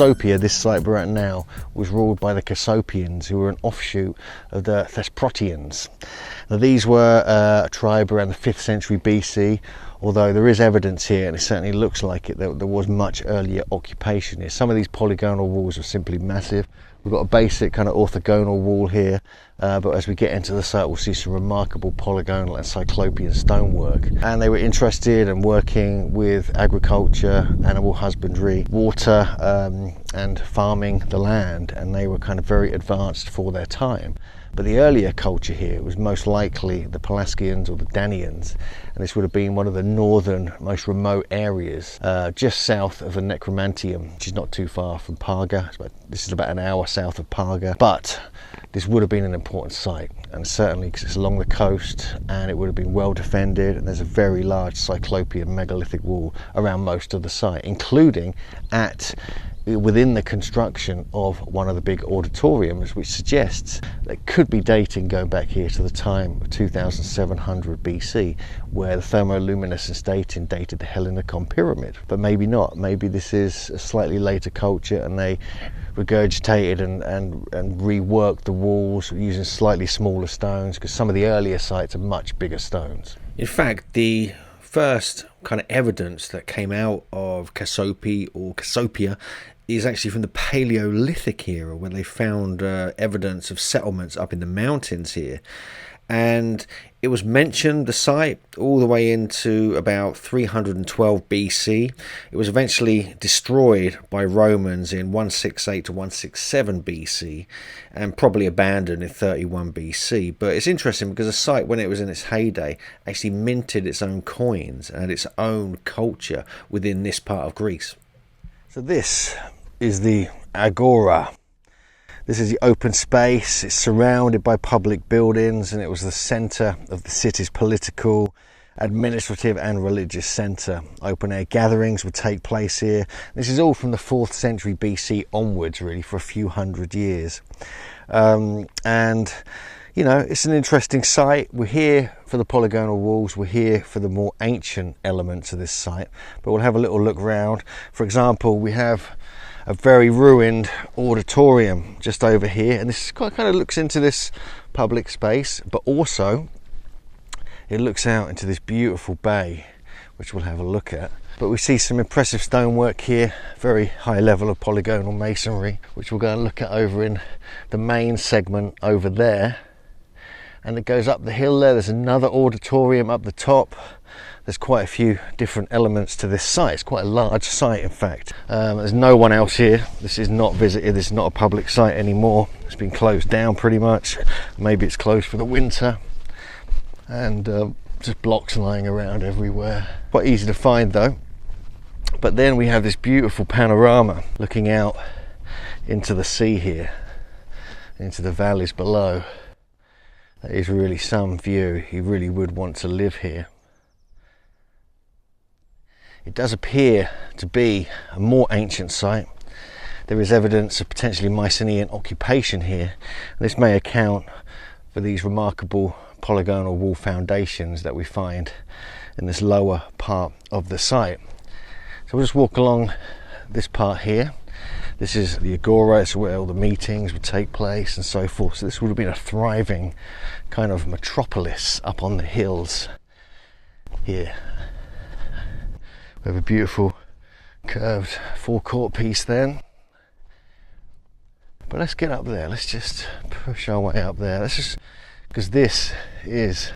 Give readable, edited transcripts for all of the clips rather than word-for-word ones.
Kassope, this site we're at now, was ruled by the Cassopaeans, who were an offshoot of the Thesprotians. Now these were a tribe around the 5th century BC, although there is evidence here, and it certainly looks like it, that there was much earlier occupation here. Some of these polygonal walls are simply massive. We've got a basic kind of orthogonal wall here, but as we get into the site we'll see some remarkable polygonal and cyclopean stonework. And they were interested in working with agriculture, animal husbandry, water, and farming the land, and they were kind of very advanced for their time. But the earlier culture here was most likely the Pelasgians or the Danians, and this would have been one of the northern, most remote areas, just south of the Necromantium, which is not too far from Parga. This is about an hour south of Parga, but this would have been an important site, and certainly because it's along the coast, and it would have been well defended, and there's a very large cyclopean megalithic wall around most of the site, including within the construction of one of the big auditoriums, which suggests that could be dating going back here to the time of 2700 BC, where the thermoluminescence dating dated the Hellenistic pyramid. But maybe not. Maybe this is a slightly later culture, and they regurgitated and reworked the walls using slightly smaller stones, because some of the earlier sites are much bigger stones. In fact, the first kind of evidence that came out of Kassope or Kassopea is actually from the Palaeolithic era, when they found evidence of settlements up in the mountains here. And it was mentioned, the site, all the way into about 312 BC. It was eventually destroyed by Romans in 168 to 167 BC and probably abandoned in 31 BC. But it's interesting because the site, when it was in its heyday, actually minted its own coins and its own culture within this part of Greece. So this is the Agora. This is the open space. It's surrounded by public buildings, and it was the centre of the city's political, administrative and religious centre. Open air gatherings would take place here. This is all from the 4th century BC onwards, really, for a few hundred years. And you know, it's an interesting site. We're here for the polygonal walls, we're here for the more ancient elements of this site, but we'll have a little look round. For example, we have a very ruined auditorium just over here, and this kind of looks into this public space, but also it looks out into this beautiful bay, which we'll have a look at. But we see some impressive stonework here, very high level of polygonal masonry, which we'll go and look at over in the main segment over there. And it goes up the hill there. There's another auditorium up the top. There's quite a few different elements to this site. It's quite a large site, in fact. There's no one else here. This is not visited. This is not a public site anymore. It's been closed down pretty much. Maybe it's closed for the winter. And just blocks lying around everywhere. Quite easy to find though. But then we have this beautiful panorama looking out into the sea here, into the valleys below. That is really some view. You really would want to live here. It does appear to be a more ancient site. There is evidence of potentially Mycenaean occupation here. This may account for these remarkable polygonal wall foundations that we find in this lower part of the site. So we'll just walk along this part here. This is the Agora. It's where all the meetings would take place and so forth. So this would have been a thriving kind of metropolis up on the hills here. We have a beautiful curved forecourt piece then. But let's get up there. Let's just push our way up there. Let's just, because this is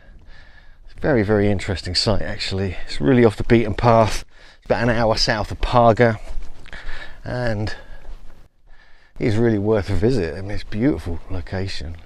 a very, very interesting site actually. It's really off the beaten path. It's about an hour south of Parga, and it's really worth a visit. I mean, it's a beautiful location.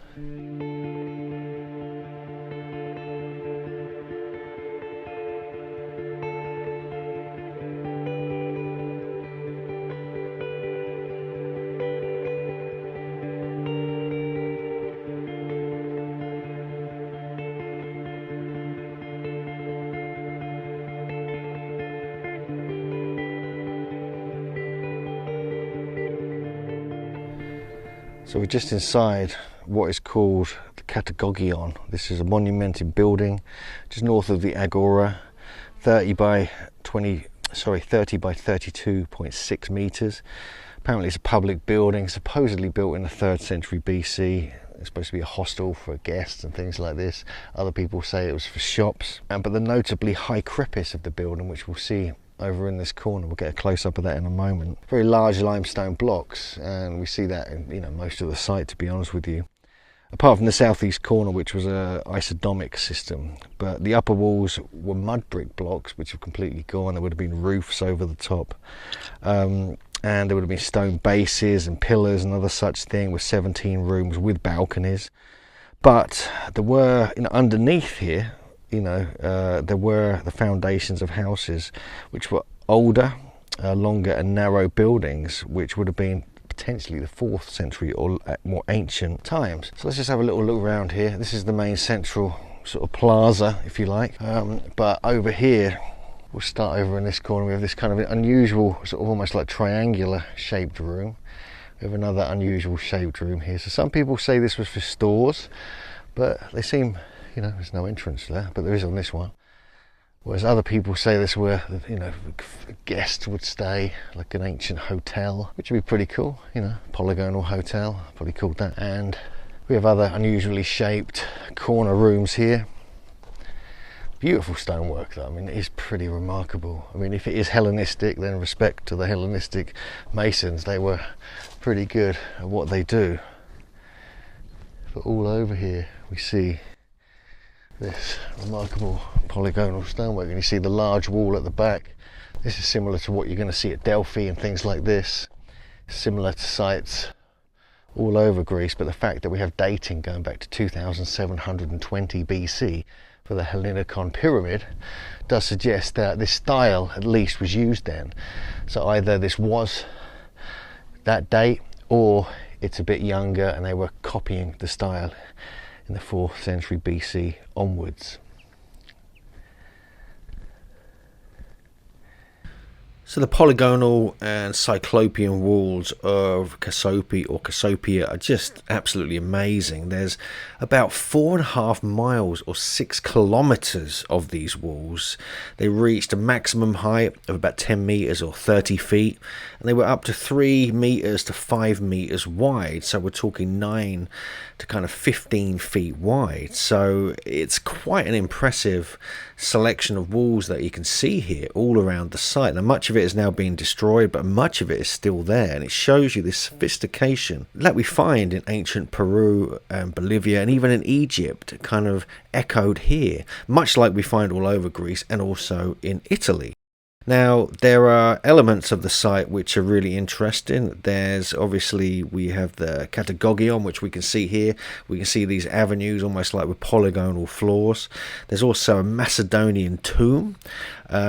So we're just inside what is called the Catagogion. This is a monumented building just north of the Agora, 30 by 32.6 meters. Apparently it's a public building, supposedly built in the 3rd century BC. It's supposed to be a hostel for guests and things like this. Other people say it was for shops. But the notably high crepice of the building, which we'll see over in this corner, we'll get a close-up of that in a moment. Very large limestone blocks, and we see that in, you know, most of the site, to be honest with you. Apart from the southeast corner, which was a isodomic system, but the upper walls were mud brick blocks, which have completely gone. There would have been roofs over the top, and there would have been stone bases and pillars and other such thing, with 17 rooms with balconies. But there were, you know, underneath here, you know, there were the foundations of houses which were older, longer and narrow buildings, which would have been potentially the 4th century or more ancient times. So let's just have a little look around here. This is the main central sort of plaza, if you like, but over here, we'll start over in this corner. We have this kind of unusual, sort of almost like triangular shaped room. We have another unusual shaped room here. So some people say this was for stores, but they seem, you know, there's no entrance there, but there is on this one. Whereas other people say this where, you know, guests would stay, like an ancient hotel, which would be pretty cool, you know, polygonal hotel, probably called that. And we have other unusually shaped corner rooms here. Beautiful stonework though, I mean, it is pretty remarkable. I mean, if it is Hellenistic, then respect to the Hellenistic masons, they were pretty good at what they do. But all over here we see this remarkable polygonal stonework, and you see the large wall at the back. This is similar to what you're going to see at Delphi and things like this, similar to sites all over Greece, but the fact that we have dating going back to 2720 BC for the Hellenicon pyramid does suggest that this style at least was used then. So either this was that date, or it's a bit younger and they were copying the style in the 4th century BC onwards. So the polygonal and cyclopean walls of Kassope or Kassopia are just absolutely amazing. There's about 4.5 miles or 6 kilometers of these walls. They reached a maximum height of about 10 meters or 30 feet, and they were up to 3 meters to 5 meters wide. So we're talking 9 to kind of 15 feet wide. So it's quite an impressive selection of walls that you can see here all around the site. Now, much of it is now being destroyed, but much of it is still there, and it shows you this sophistication that we find in ancient Peru and Bolivia and even in Egypt, kind of echoed here, much like we find all over Greece and also in Italy. Now, there are elements of the site which are really interesting. There's obviously, we have the Catagogion, which we can see here. We can see these avenues almost like with polygonal floors. There's also a Macedonian tomb,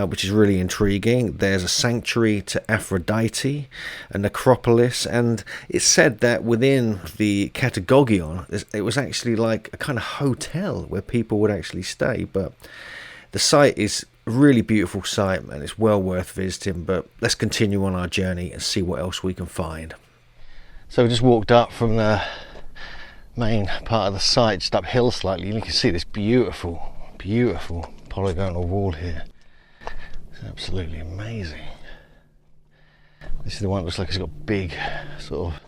which is really intriguing. There's a sanctuary to Aphrodite, a necropolis, and it's said that within the Catagogion, it was actually like a kind of hotel where people would actually stay. But the site is really beautiful site, and it's well worth visiting. But let's continue on our journey and see what else we can find. So we just walked up from the main part of the site, just uphill slightly, and you can see this beautiful polygonal wall here. It's absolutely amazing. This is the one that looks like it's got big sort of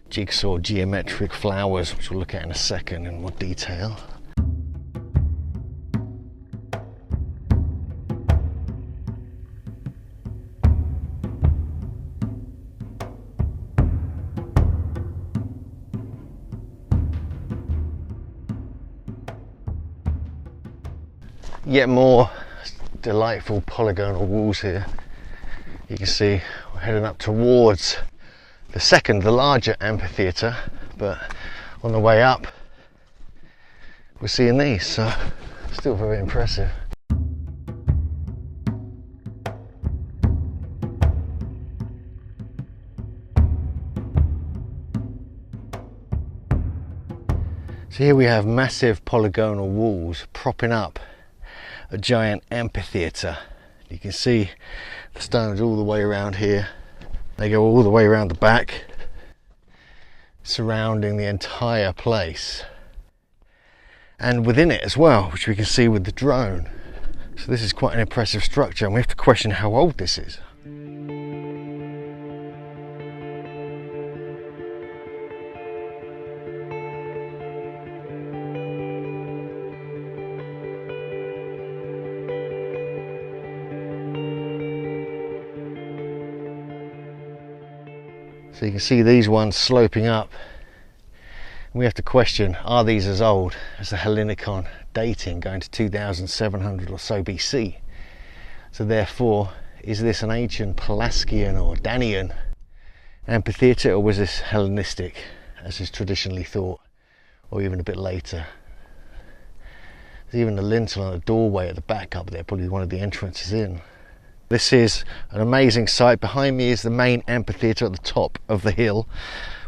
jigsaw geometric flowers, which we'll look at in a second in more detail. Yet more delightful polygonal walls here. You can see we're heading up towards the larger amphitheatre, but on the way up we're seeing these, so still very impressive. So here we have massive polygonal walls propping up a giant amphitheatre. You can see the stones all the way around here. They go all the way around the back, surrounding the entire place, and within it as well, which we can see with the drone. So this is quite an impressive structure, and we have to question how old this is. So you can see these ones sloping up. We have to question, are these as old as the Hellenicon dating going to 2700 or so BC? So therefore, is this an ancient Pelasgian or Danian amphitheatre, or was this Hellenistic as is traditionally thought, or even a bit later? There's even a lintel on the doorway at the back up there, probably one of the entrances in. This is an amazing sight. Behind me is the main amphitheatre at the top of the hill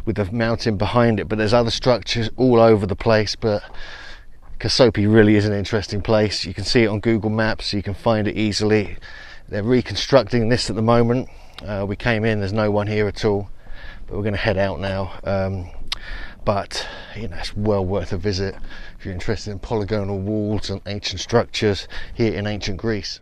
with the mountain behind it, but there's other structures all over the place. But Kassope really is an interesting place. You can see it on Google Maps, so you can find it easily. They're reconstructing this at the moment. We came in, there's no one here at all, but we're going to head out now. But you know, it's well worth a visit if you're interested in polygonal walls and ancient structures here in ancient Greece.